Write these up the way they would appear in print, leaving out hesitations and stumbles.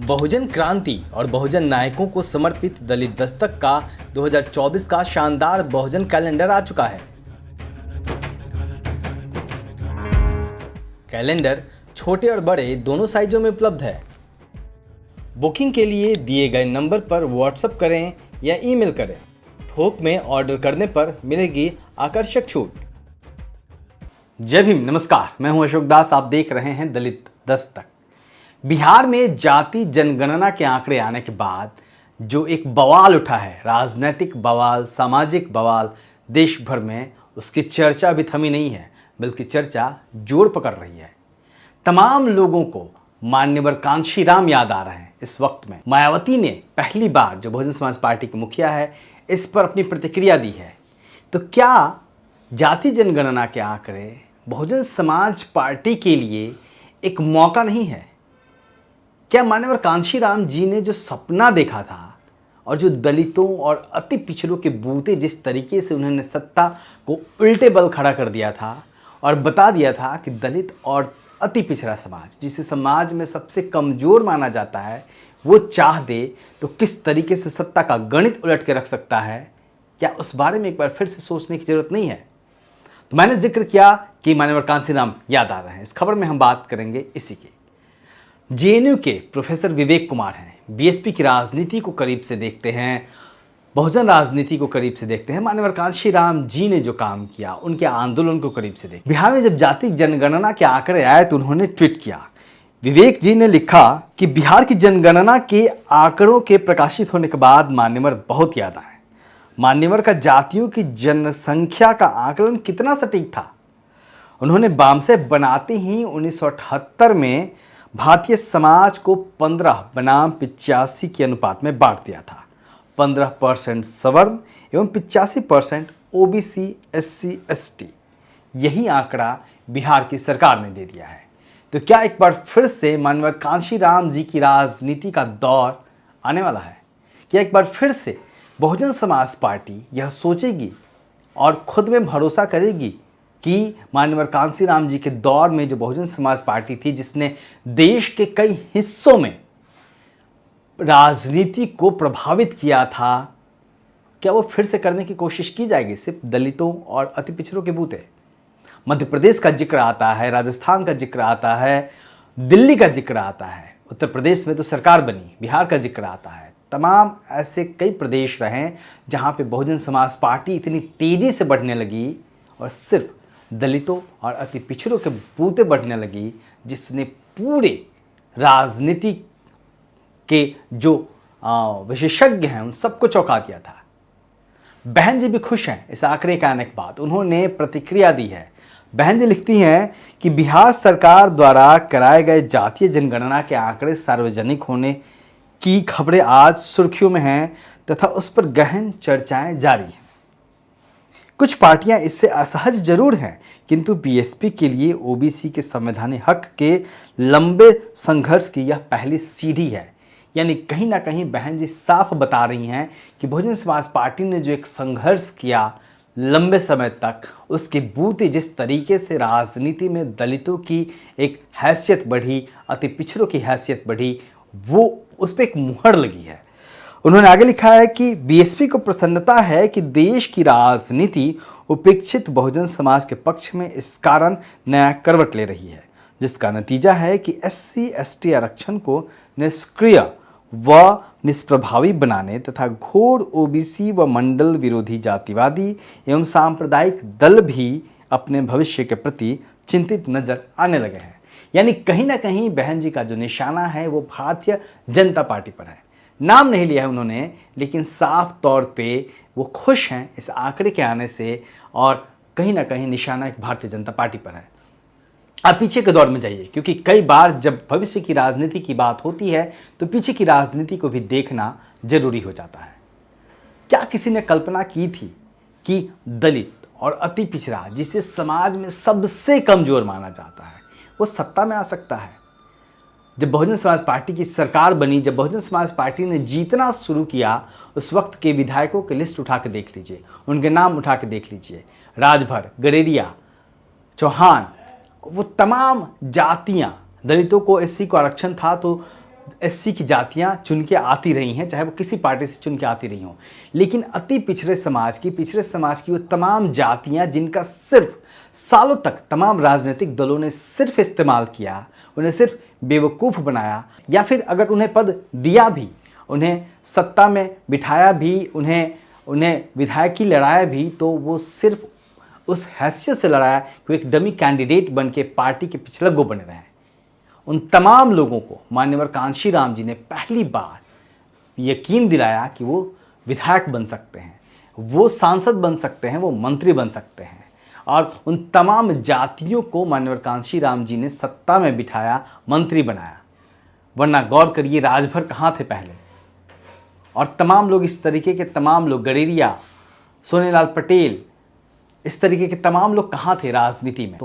बहुजन क्रांति और बहुजन नायकों को समर्पित दलित दस्तक का 2024 का शानदार बहुजन कैलेंडर आ चुका है। कैलेंडर छोटे और बड़े दोनों साइजों में उपलब्ध है। बुकिंग के लिए दिए गए नंबर पर व्हाट्सएप करें या ईमेल करें। थोक में ऑर्डर करने पर मिलेगी आकर्षक छूट। जय भीम, नमस्कार। मैं हूं अशोक दास, आप देख रहे हैं दलित दस्तक। बिहार में जाति जनगणना के आंकड़े आने के बाद जो एक बवाल उठा है, राजनीतिक बवाल, सामाजिक बवाल देश भर में, उसकी चर्चा अभी थमी नहीं है, बल्कि चर्चा जोर पकड़ रही है। तमाम लोगों को मान्यवर कांशीराम याद आ रहे हैं। इस वक्त में मायावती ने पहली बार, जो बहुजन समाज पार्टी की मुखिया है, इस पर अपनी प्रतिक्रिया दी है। तो क्या जाति जनगणना के आंकड़े बहुजन समाज पार्टी के लिए एक मौका नहीं है? क्या मान्यवर कांशीराम जी ने जो सपना देखा था और जो दलितों और अति पिछड़ों के बूते जिस तरीके से उन्होंने सत्ता को उल्टे बल खड़ा कर दिया था और बता दिया था कि दलित और अति पिछड़ा समाज, जिसे समाज में सबसे कमज़ोर माना जाता है, वो चाह दे तो किस तरीके से सत्ता का गणित उलट के रख सकता है? क्या उस बारे में एक बार फिर से सोचने की जरूरत नहीं है? तो मैंने जिक्र किया कि मान्यवर कांशीराम याद आ रहे हैं। इस खबर में हम बात करेंगे इसी की। जेएनयू के प्रोफेसर विवेक कुमार हैं, बीएसपी की राजनीति को करीब से देखते हैं, बहुजन राजनीति को करीब से देखते हैं। मान्यवर कांशीराम जी ने जो काम किया, उनके आंदोलन को करीब से देखते। बिहार में जब जाति जनगणना के आंकड़े आए तो उन्होंने ट्वीट किया। विवेक जी ने लिखा कि बिहार की जनगणना के आंकड़ों के प्रकाशित होने के बाद मान्यवर बहुत याद आए। मान्यवर का जातियों की जनसंख्या का आकलन कितना सटीक था। उन्होंने बामसे बनाते ही 1978 में भारतीय समाज को 15 बनाम 85 के अनुपात में बांट दिया था। 15% सवर्ण एवं 85% ओबीसी, एससी, एसटी। यही आंकड़ा बिहार की सरकार ने दे दिया है। तो क्या एक बार फिर से मान्यवर कांशीराम जी की राजनीति का दौर आने वाला है? क्या एक बार फिर से बहुजन समाज पार्टी यह सोचेगी और खुद में भरोसा करेगी कि मान्यवर कांशीराम जी के दौर में जो बहुजन समाज पार्टी थी, जिसने देश के कई हिस्सों में राजनीति को प्रभावित किया था, क्या वो फिर से करने की कोशिश की जाएगी सिर्फ दलितों और अति पिछड़ों के बूते? मध्य प्रदेश का जिक्र आता है, राजस्थान का जिक्र आता है, दिल्ली का जिक्र आता है, उत्तर प्रदेश में तो सरकार बनी, बिहार का जिक्र आता है। तमाम ऐसे कई प्रदेश रहे जहां पे बहुजन समाज पार्टी इतनी तेजी से बढ़ने लगी और सिर्फ दलितों और अति पिछड़ों के बूते बढ़ने लगी, जिसने पूरे राजनीति के जो विशेषज्ञ हैं उन सबको चौंका दिया था। बहन जी भी खुश हैं इस आंकड़े के आने के बाद। उन्होंने प्रतिक्रिया दी है। बहन जी लिखती हैं कि बिहार सरकार द्वारा कराए गए जातीय जनगणना के आंकड़े सार्वजनिक होने की खबरें आज सुर्खियों में हैं तथा उस पर गहन चर्चाएं जारी हैं। कुछ पार्टियां इससे असहज जरूर हैं, किंतु बीएसपी के लिए ओबीसी के संवैधानिक हक के लंबे संघर्ष की यह पहली सीढ़ी है। यानी कहीं ना कहीं बहन जी साफ बता रही हैं कि बहुजन समाज पार्टी ने जो एक संघर्ष किया लंबे समय तक, उसके बूते जिस तरीके से राजनीति में दलितों की एक हैसियत बढ़ी, अति पिछड़ों की हैसियत बढ़ी, वो उस पर एक मुहर लगी है। उन्होंने आगे लिखा है कि बीएसपी को प्रसन्नता है कि देश की राजनीति उपेक्षित बहुजन समाज के पक्ष में इस कारण नया करवट ले रही है, जिसका नतीजा है कि एससी एसटी आरक्षण को निष्क्रिय व निष्प्रभावी बनाने तथा घोर ओबीसी व मंडल विरोधी जातिवादी एवं सांप्रदायिक दल भी अपने भविष्य के प्रति चिंतित नजर आने लगे हैं। यानी कहीं ना कहीं बहन जी का जो निशाना है वो भारतीय जनता पार्टी पर है। नाम नहीं लिया है उन्होंने, लेकिन साफ तौर पे वो खुश हैं इस आंकड़े के आने से और कहीं ना कहीं निशाना एक भारतीय जनता पार्टी पर है। आप पीछे के दौर में जाइए, क्योंकि कई बार जब भविष्य की राजनीति की बात होती है तो पीछे की राजनीति को भी देखना जरूरी हो जाता है। क्या किसी ने कल्पना की थी कि दलित और अति पिछड़ा, जिसे समाज में सबसे कमजोर माना जाता है, वो सत्ता में आ सकता है? जब बहुजन समाज पार्टी की सरकार बनी, जब बहुजन समाज पार्टी ने जीतना शुरू किया, उस वक्त के विधायकों की लिस्ट उठा के देख लीजिए, उनके नाम उठा के देख लीजिए। राजभर, गडेरिया, चौहान, वो तमाम जातियां, दलितों को एससी को आरक्षण था तो एससी की जातियां चुन के आती रही हैं, चाहे वो किसी पार्टी से चुन के आती रही हों। लेकिन अति पिछड़े समाज की वो तमाम जातियां जिनका सिर्फ सालों तक तमाम राजनीतिक दलों ने सिर्फ इस्तेमाल किया, उन्हें सिर्फ बेवकूफ़ बनाया, या फिर अगर उन्हें पद दिया भी, उन्हें सत्ता में बिठाया भी, उन्हें विधायकी लड़ाया भी, तो वो सिर्फ उस हैसियत से लड़ाया कि वो एक डमी कैंडिडेट बन के पार्टी के पिछलग्गू बने रहे। उन तमाम लोगों को मान्यवर कांशीराम जी ने पहली बार यकीन दिलाया कि वो विधायक बन सकते हैं, वो सांसद बन सकते हैं, वो मंत्री बन सकते हैं। और उन तमाम जातियों को मान्यवर कांशीराम जी ने सत्ता में बिठाया, मंत्री बनाया। वरना गौर करिए राजभर कहाँ थे पहले। और तमाम लोग इस तरीके के, तमाम लोग, गडेरिया, सोनेलाल पटेल, इस तरीके के तमाम लोग कहाँ थे राजनीति में।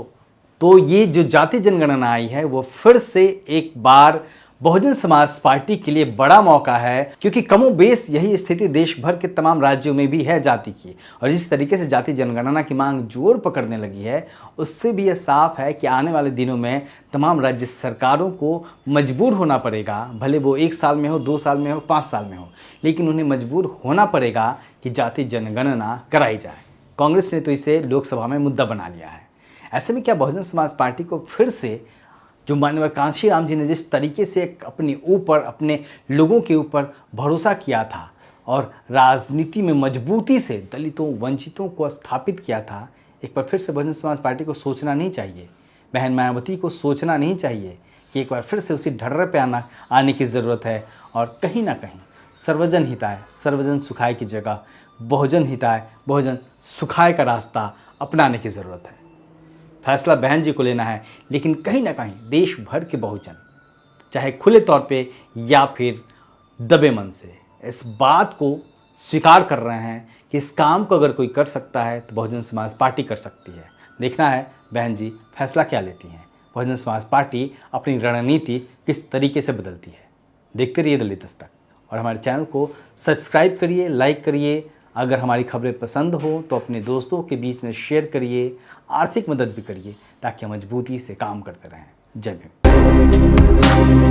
तो ये जो जाति जनगणना आई है वो फिर से एक बार बहुजन समाज पार्टी के लिए बड़ा मौका है, क्योंकि कमोबेश यही स्थिति देश भर के तमाम राज्यों में भी है जाति की। और जिस तरीके से जाति जनगणना की मांग जोर पकड़ने लगी है, उससे भी यह साफ है कि आने वाले दिनों में तमाम राज्य सरकारों को मजबूर होना पड़ेगा, भले वो 1 साल में हो, 2 साल में हो, 5 साल में हो, लेकिन उन्हें मजबूर होना पड़ेगा कि जाति जनगणना कराई जाए। कांग्रेस ने तो इसे लोकसभा में मुद्दा बना लिया है। ऐसे में क्या बहुजन समाज पार्टी को फिर से, जो माननीय कांशीराम जी ने जिस तरीके से अपने ऊपर, अपने लोगों के ऊपर भरोसा किया था और राजनीति में मजबूती से दलितों, वंचितों को स्थापित किया था, एक बार फिर से बहुजन समाज पार्टी को सोचना नहीं चाहिए, बहन मायावती को सोचना नहीं चाहिए कि एक बार फिर से उसी ढर्रे पे आने की ज़रूरत है। और कहीं ना कहीं सर्वजन हिताय, सर्वजन सुखाय की जगह बहुजन हिताय, बहुजन सुखाय का रास्ता अपनाने की ज़रूरत है। फैसला बहन जी को लेना है, लेकिन कहीं ना कहीं देश भर के बहुजन, चाहे खुले तौर पे या फिर दबे मन से, इस बात को स्वीकार कर रहे हैं कि इस काम को अगर कोई कर सकता है तो बहुजन समाज पार्टी कर सकती है। देखना है बहन जी फैसला क्या लेती हैं, बहुजन समाज पार्टी अपनी रणनीति किस तरीके से बदलती है। देखते रहिए दलित दस्तक और हमारे चैनल को सब्सक्राइब करिए, लाइक करिए। अगर हमारी खबरें पसंद हो तो अपने दोस्तों के बीच में शेयर करिए, आर्थिक मदद भी करिए, ताकि हम मजबूती से काम करते रहें। जय भीम।